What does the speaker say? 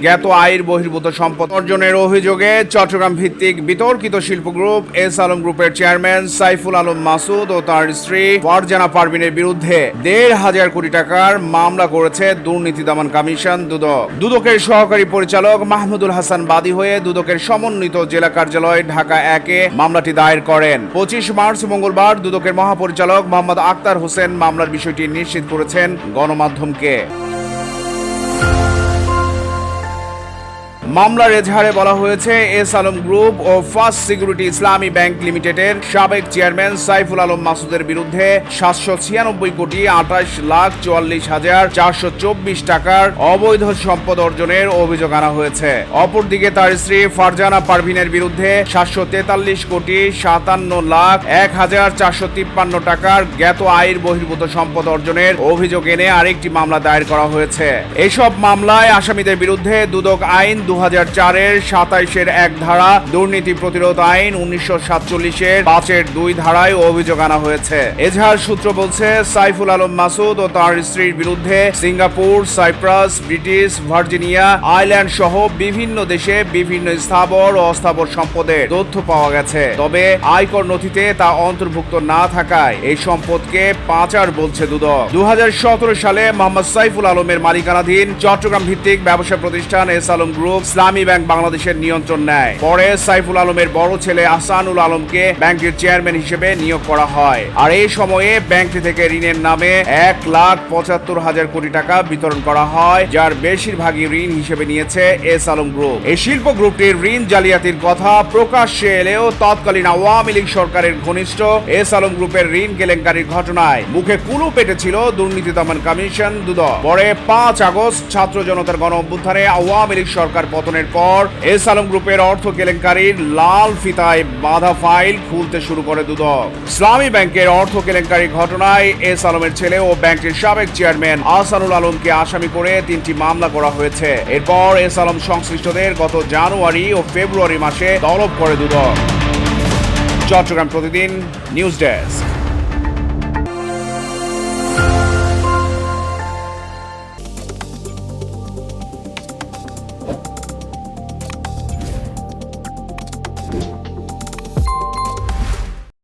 জ্ঞাত আয়ের বহির্ভূত সম্পদ অর্জনের অভিযোগে চট্টগ্রাম ভিত্তিক বিতর্কিত শিল্প গ্রুপ এস আলম গ্রুপের চেয়ারম্যান সাইফুল আলম মাসুদ ও তার স্ত্রী ফারজানা পারভিনের বিরুদ্ধে 1,500 কোটি টাকার মামলা করেছে দুর্নীতি দমন কমিশন দুদক। দুদকের সহকারী পরিচালক মাহমুদুল হাসান বাদী হয়ে দুদকের সমন্বিত জেলা কার্যালয় ঢাকা 1-এ মামলাটি দায়ের করেন। 25 মার্চ মঙ্গলবার দুদকের মহাপরিচালক মোহাম্মদ আক্তার হোসেন মামলার বিষয়টি নিশ্চিত করেছেন গণমাধ্যমকে। মামলার এজাহারে বলা হয়েছে, এস আলম গ্রুপ ও ফার্স্ট সিকিউরিটি ইসলামী ব্যাংক লিমিটেডের সাবেক চেয়ারম্যান সাইফুল আলম মাসুদের বিরুদ্ধে 796,28,44,424 টাকার অবৈধ সম্পদ অর্জনের অভিযোগ আনা হয়েছে। অপরদিকে তার স্ত্রী ফারজানা পারভিনের বিরুদ্ধে 743,57,01,453 টাকার জ্ঞাত আয়ের বহির্ভূত সম্পদ অর্জনের অভিযোগ এনে আরেকটি মামলা দায়ের করা হয়েছে। এসব মামলায় আসামিদের বিরুদ্ধে দুদক আইন 2004-এর 27-এর 1 ধারা, দুর্নীতি প্রতিরোধ আইন 1947-এর 5-এর 2 ধারায় অভিযোগ আনা হয়েছে। এজাহার সূত্র বলছে, সাইফুল আলম মাসুদ ও তার স্ত্রীর বিরুদ্ধে Singapore, Cyprus, British Virgin island সহ বিভিন্ন দেশে বিভিন্ন স্থাবর ও অস্থাবর সম্পদের তথ্য পাওয়া গেছে। তবে আয়কর নথিতে তা অন্তর্ভুক্ত না থাকায় এই সম্পদকে পাচার বলছে দুদক। 2017 সালে মোহাম্মদ সাইফুল আলমের মালিকানাধীন চট্টগ্রাম ভিত্তিক ব্যবসা প্রতিষ্ঠান এস আলম গ্রুপ ইসলামী ব্যাংক বাংলাদেশের নিয়ন্ত্রণ নেয়। পরে সাইফুল আলমের বড় ছেলে আহসানুল আলমকে ব্যাংকের চেয়ারম্যান হিসেবে নিয়োগ করা হয়। আর এই সময়ে ব্যাংকটি থেকে ঋণের নামে 1,75,000 কোটি টাকা বিতরণ করা হয়, যার বেশিরভাগই ঋণ হিসেবে নিয়েছে এস আলম গ্রুপ। এই শিল্প গ্রুপটির ঋণ জালিয়াতির কথা প্রকাশ্যে এলেও তৎকালীন আওয়ামী লীগ সরকারের ঘনিষ্ঠ এস আলম গ্রুপের ঋণ কেলেঙ্কারির ঘটনায় মুখে কুলু পেটেছিল দুর্নীতি দমন কমিশন দুদক। পরে 5 আগস্ট ছাত্র জনতার গণ অভ্যুত্থানে আওয়ামী লীগ সরকার পতনের পর এস আলম গ্রুপের অর্থ কেলেঙ্কারির লাল ফিতায় বাঁধা ফাইল খুলতে শুরু করে দুদক। ইসলামী ব্যাংকের অর্থ কেলেঙ্কারি ঘটনায় এস আলমের ছেলে ও ব্যাংকের সাবেক চেয়ারম্যান আহসানুল আলমকে আসামি করে 3টি মামলা করা হয়েছে। এরপর এস আলম সংশ্লিষ্টদের গত জানুয়ারি ও ফেব্রুয়ারি মাসে তলব করে দুদক। চট্টগ্রাম প্রতিদিন নিউজ ডেস্ক।